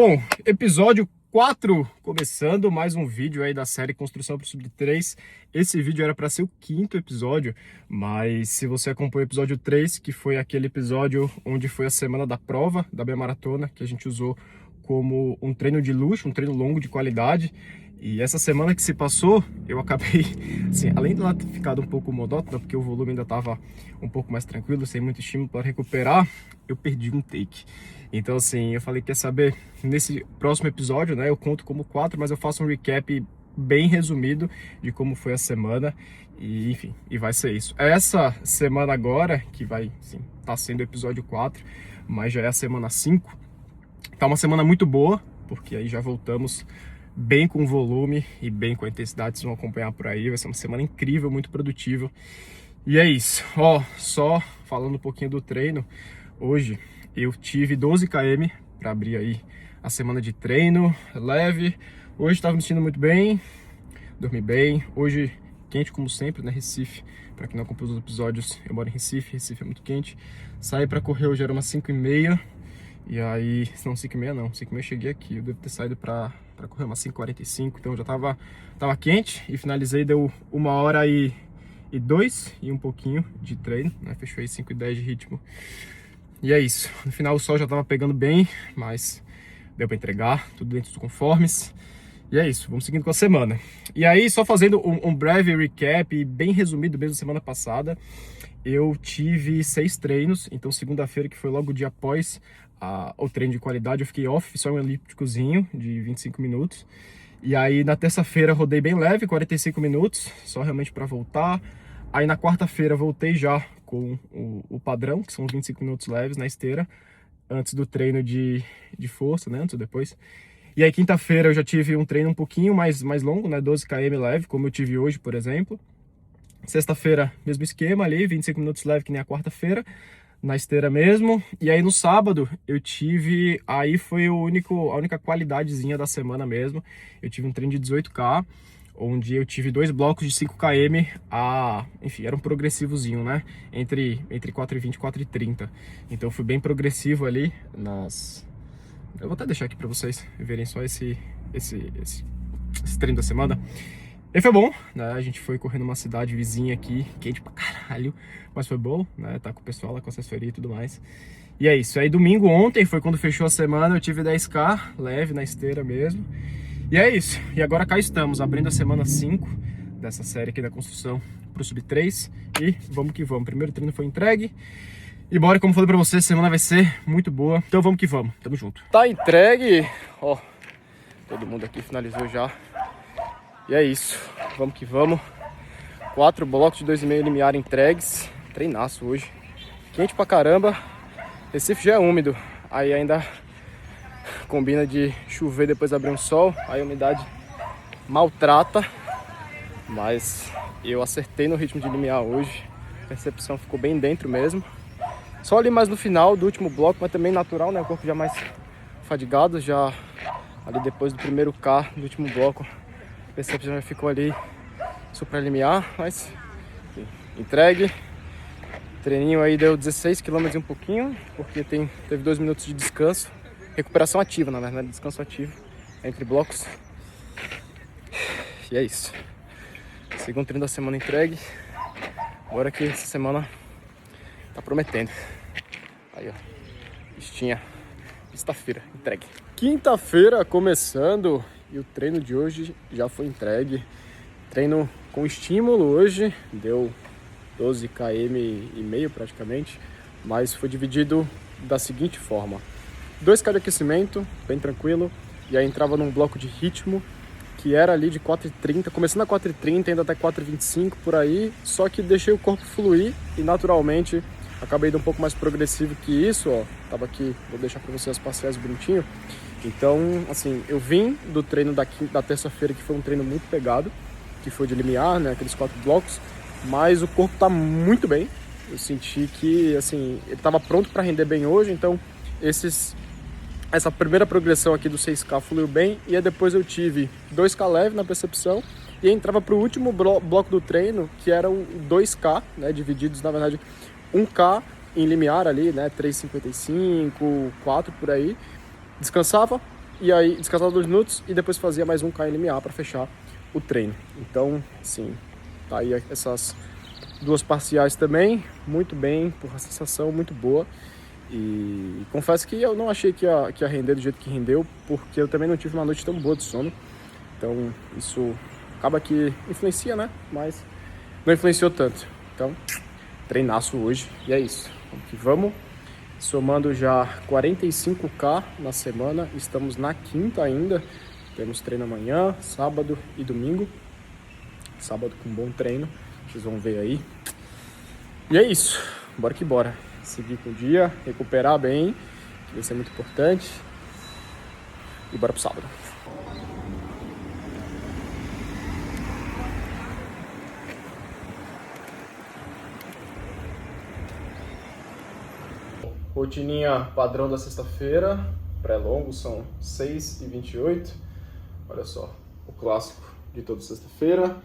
Bom, episódio 4 começando, mais um vídeo aí da série Construção para o Sub 3. Esse vídeo era para ser o 5º episódio, mas se você acompanhou o episódio 3, que foi aquele episódio onde foi a semana da prova da meia maratona, que a gente usou como um treino de luxo, um treino longo de qualidade. E essa semana que se passou, eu acabei, assim, além de ela ter ficado um pouco monótona, porque o volume ainda estava um pouco mais tranquilo, sem muito estímulo para recuperar, eu perdi um take. Então, assim, eu falei, quer saber, nesse próximo episódio, né, eu conto como 4, mas eu faço um recap bem resumido de como foi a semana e, enfim, e vai ser isso. Essa semana agora, que vai, sim, tá sendo o episódio 4, mas já é a semana 5, tá uma semana muito boa, porque aí já voltamos bem com o volume e bem com a intensidade, vocês vão acompanhar por aí, vai ser uma semana incrível, muito produtiva. E é isso, ó, só falando um pouquinho do treino, hoje eu tive 12 km para abrir aí a semana de treino leve. Hoje estava me sentindo muito bem, dormi bem, hoje quente como sempre, né, Recife, para quem não acompanhou os episódios, eu moro em Recife, Recife é muito quente. Saí para correr hoje, era umas 5h30, e aí, não, 5h30 não, 5h30 eu cheguei aqui, eu devo ter saído para correr umas 5h45, então já tava quente, e finalizei, deu 1h02 e um pouquinho de treino, né, fechou aí 5h10 de ritmo. E é isso, no final o sol já tava pegando bem, mas deu para entregar, tudo dentro dos conformes. E é isso, vamos seguindo com a semana. E aí, só fazendo um breve recap, bem resumido mesmo, semana passada, eu tive 6 treinos, então segunda-feira, que foi logo o dia após o treino de qualidade, eu fiquei off, só um elípticozinho de 25 minutos. E aí na terça-feira rodei bem leve, 45 minutos, só realmente para voltar. Aí na quarta-feira voltei já com o padrão, que são os 25 minutos leves na esteira, antes do treino de força, né, antes ou depois. E aí quinta-feira eu já tive um treino um pouquinho mais longo, né, 12 km leve, como eu tive hoje, por exemplo. Sexta-feira, mesmo esquema ali, 25 minutos leve que nem a quarta-feira, na esteira mesmo. E aí no sábado eu tive, aí foi a única qualidadezinha da semana mesmo. Eu tive um treino de 18K, onde eu tive 2 blocos de 5 km, enfim, era um progressivozinho, né? Entre 4h20 e 4h30. Então fui bem progressivo ali nas... Eu vou até deixar aqui para vocês verem só esse treino da semana. E foi bom, né? A gente foi correr numa cidade vizinha aqui, quente pra caralho, mas foi bom, né? Tá com o pessoal lá, com a assessoria e tudo mais. E é isso. Aí domingo ontem foi quando fechou a semana, eu tive 10K, leve na esteira mesmo. E é isso. E agora cá estamos, abrindo a semana 5 dessa série aqui da construção pro Sub 3. E vamos que vamos. Primeiro treino foi entregue. E bora, como eu falei pra vocês, a semana vai ser muito boa. Então vamos que vamos. Tamo junto. Tá entregue. Ó, todo mundo aqui finalizou já. E é isso. Vamos que vamos. 4 blocos de 2,5 limiar entregues. Treinaço hoje. Quente pra caramba. Recife já é úmido. Aí ainda combina de chover depois abrir um sol. Aí a umidade maltrata. Mas eu acertei no ritmo de limiar hoje. A percepção ficou bem dentro mesmo. Só ali mais no final do último bloco, mas também natural, né? O corpo já mais fadigado, já ali depois do primeiro K do último bloco. A percepção já ficou ali supralimiar, mas enfim, entregue. Treininho aí deu 16 km e um pouquinho, porque teve 2 minutos de descanso. Recuperação ativa, na verdade, descanso ativo entre blocos. E é isso. Segundo treino da semana entregue. Agora que essa semana tá prometendo. Aí, ó. Listinha. Sexta-feira, entregue. Quinta-feira começando. E o treino de hoje já foi entregue. Treino com estímulo hoje. Deu 12 km e meio praticamente. Mas foi dividido da seguinte forma. 2K de aquecimento, bem tranquilo. E aí entrava num bloco de ritmo, que era ali de 4h30, começando a 4h30, ainda até 4h25 por aí, só que deixei o corpo fluir e naturalmente acabei indo um pouco mais progressivo que isso, ó, tava aqui, vou deixar para vocês as parciais bonitinho. Então, assim, eu vim do treino da terça-feira, que foi um treino muito pegado, que foi de limiar, né, aqueles 4 blocos, mas o corpo tá muito bem, eu senti que, assim, ele tava pronto para render bem hoje, então essa primeira progressão aqui do 6K fluiu bem, e aí depois eu tive 2K leve na percepção, e entrava para o último bloco do treino, que eram 2K, né, divididos, na verdade, 1K em limiar ali, né, 3,55, 4 por aí. Descansava, e aí descansava 2 minutos e depois fazia mais um KLMA para fechar o treino. Então, sim, tá aí essas 2 parciais também, muito bem, por uma sensação muito boa. E confesso que eu não achei que ia render do jeito que rendeu, porque eu também não tive uma noite tão boa de sono. Então, isso acaba que influencia, né? Mas não influenciou tanto. Então, treinaço hoje e é isso. Vamos que vamos. Somando já 45K na semana, estamos na quinta ainda. Temos treino amanhã, sábado e domingo. Sábado com bom treino, vocês vão ver aí. E é isso, bora que bora. Seguir com o dia, recuperar bem, que vai ser muito importante. E bora pro sábado. Rotininha padrão da sexta-feira, pré-longo, são 6h28. Olha só, o clássico de toda sexta-feira.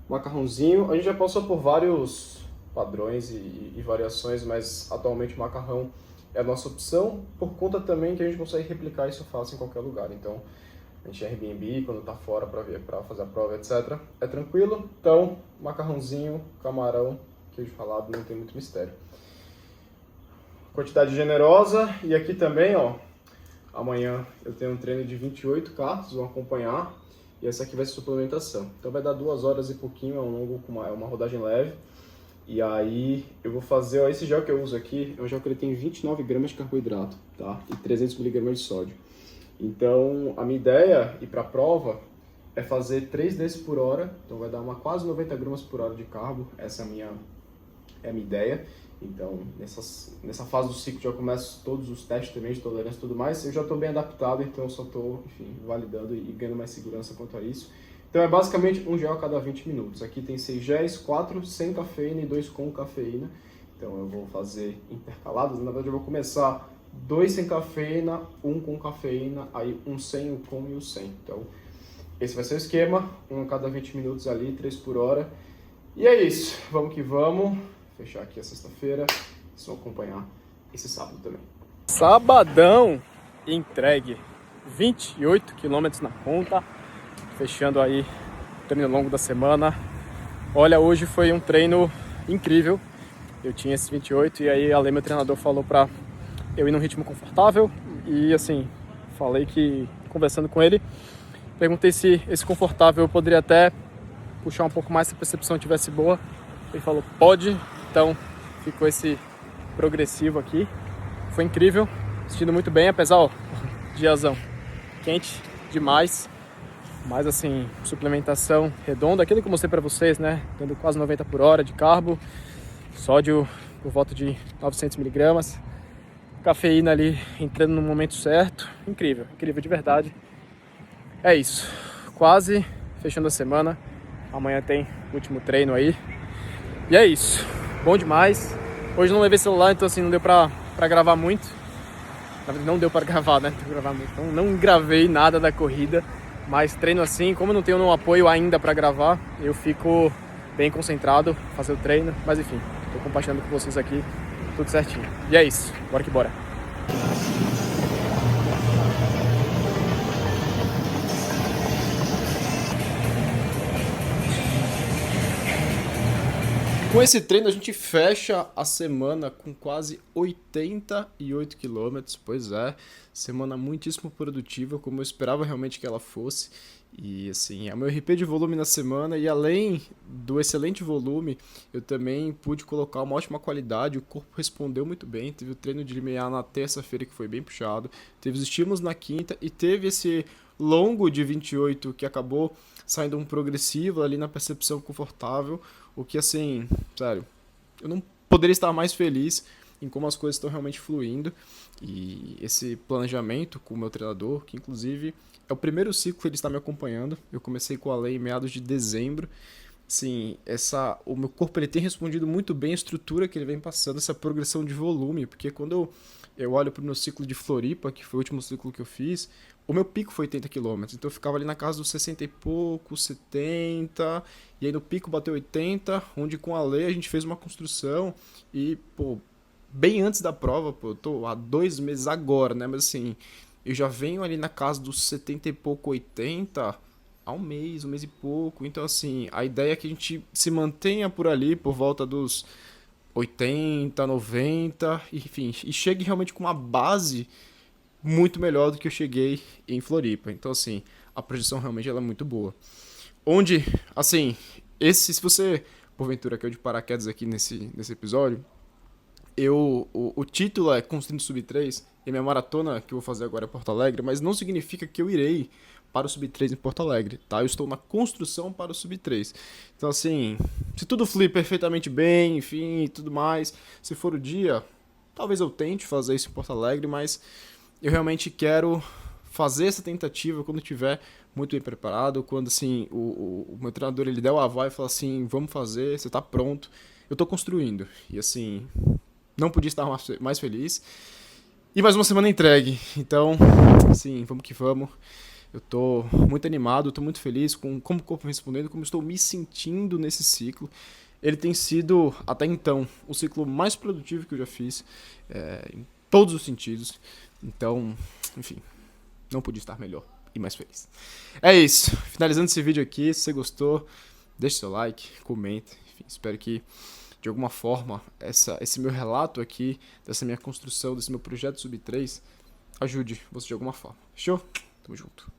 Macarrãozinho, a gente já passou por vários padrões e variações, mas atualmente o macarrão é a nossa opção, por conta também que a gente consegue replicar isso fácil em qualquer lugar. Então, a gente é Airbnb, quando tá fora para fazer a prova, etc. É tranquilo, então, macarrãozinho, camarão, queijo ralado, não tem muito mistério. Quantidade generosa, e aqui também, ó, amanhã eu tenho um treino de 28K, vocês vão acompanhar, e essa aqui vai ser suplementação. Então vai dar 2 horas e pouquinho, é um longo com uma rodagem leve, e aí eu vou fazer, ó, esse gel que eu uso aqui, é um gel que ele tem 29 gramas de carboidrato, tá? E 300 miligramas de sódio. Então a minha ideia, ir para a prova, é fazer 3 desses por hora, então vai dar quase 90 gramas por hora de carbo, essa é a minha ideia. Então, nessa fase do ciclo já começo todos os testes também de tolerância e tudo mais. Eu já estou bem adaptado, então eu só estou, enfim, validando e ganhando mais segurança quanto a isso. Então é basicamente um gel a cada 20 minutos. Aqui tem 6 géis, 4 sem cafeína e 2 com cafeína. Então eu vou fazer intercalados. Na verdade eu vou começar 2 sem cafeína, 1 com cafeína, aí um sem, o com e o sem. Então esse vai ser o esquema, um a cada 20 minutos ali, 3 por hora. E é isso, vamos que vamos. Fechar aqui a sexta-feira, vocês vão acompanhar esse sábado também. Sabadão entregue, 28 km na conta, fechando aí o treino longo da semana. Olha, hoje foi um treino incrível, eu tinha esse 28 e aí a Lê, meu treinador, falou pra eu ir num ritmo confortável e assim, falei que, conversando com ele, perguntei se esse confortável eu poderia até puxar um pouco mais se a percepção tivesse boa. Ele falou, pode. Então ficou esse progressivo aqui, foi incrível, sentindo muito bem, apesar, ó, diazão quente demais, mas assim, suplementação redonda, aquilo que eu mostrei pra vocês, né, dando quase 90 por hora de carbo, sódio por volta de 900 miligramas, cafeína ali entrando no momento certo, incrível, incrível de verdade. É isso, quase fechando a semana, amanhã tem o último treino aí, e é isso. Bom demais. Hoje não levei celular, então assim, não deu pra gravar muito. Na verdade, não deu pra gravar, né? Então não gravei nada da corrida. Mas treino assim, como eu não tenho nenhum apoio ainda pra gravar, eu fico bem concentrado, fazer o treino. Mas enfim, tô compartilhando com vocês aqui tudo certinho. E é isso, bora que bora. Com esse treino a gente fecha a semana com quase 88 km, pois é, semana muitíssimo produtiva, como eu esperava realmente que ela fosse. E assim, é o meu RP de volume na semana e além do excelente volume, eu também pude colocar uma ótima qualidade, o corpo respondeu muito bem, teve o treino de limiar na terça-feira que foi bem puxado, teve os estímulos na quinta e teve esse longo de 28 que acabou saindo um progressivo ali na percepção confortável, o que assim, sério, eu não poderia estar mais feliz em como as coisas estão realmente fluindo e esse planejamento com o meu treinador, que inclusive é o primeiro ciclo que ele está me acompanhando, eu comecei com a lei em meados de dezembro, assim, o meu corpo ele tem respondido muito bem a estrutura que ele vem passando, essa progressão de volume, porque quando eu olho para o meu ciclo de Floripa, que foi o último ciclo que eu fiz, o meu pico foi 80 km, então eu ficava ali na casa dos 60 e pouco, 70, e aí no pico bateu 80, onde com a lei a gente fez uma construção e, pô, bem antes da prova, pô, eu tô há 2 meses agora, né, mas assim, eu já venho ali na casa dos 70 e pouco, 80 há um mês e pouco. Então, assim, a ideia é que a gente se mantenha por ali, por volta dos 80, 90, enfim, e chegue realmente com uma base muito melhor do que eu cheguei em Floripa. Então, assim, a projeção realmente ela é muito boa. Onde, assim, se você, porventura, caiu de paraquedas aqui nesse episódio, o título é Construindo Sub 3, e minha maratona que eu vou fazer agora é Porto Alegre, mas não significa que eu irei para o Sub 3 em Porto Alegre, tá? Eu estou na construção para o Sub 3. Então, assim, se tudo fluir perfeitamente bem, enfim, e tudo mais, se for o dia, talvez eu tente fazer isso em Porto Alegre, mas eu realmente quero fazer essa tentativa quando estiver muito bem preparado, quando assim o meu treinador ele der o aval e falar assim, vamos fazer, você está pronto, eu estou construindo. E assim, não podia estar mais feliz. E mais uma semana entregue. Então, assim, vamos que vamos. Eu tô muito animado, tô muito feliz com como o corpo vem respondendo, como estou me sentindo nesse ciclo. Ele tem sido, até então, o ciclo mais produtivo que eu já fiz, em todos os sentidos. Então, enfim, não podia estar melhor e mais feliz. É isso. Finalizando esse vídeo aqui, se você gostou, deixe seu like, comente. Enfim, espero que, de alguma forma, esse meu relato aqui, dessa minha construção, desse meu projeto Sub 3, ajude você de alguma forma. Fechou? Tamo junto.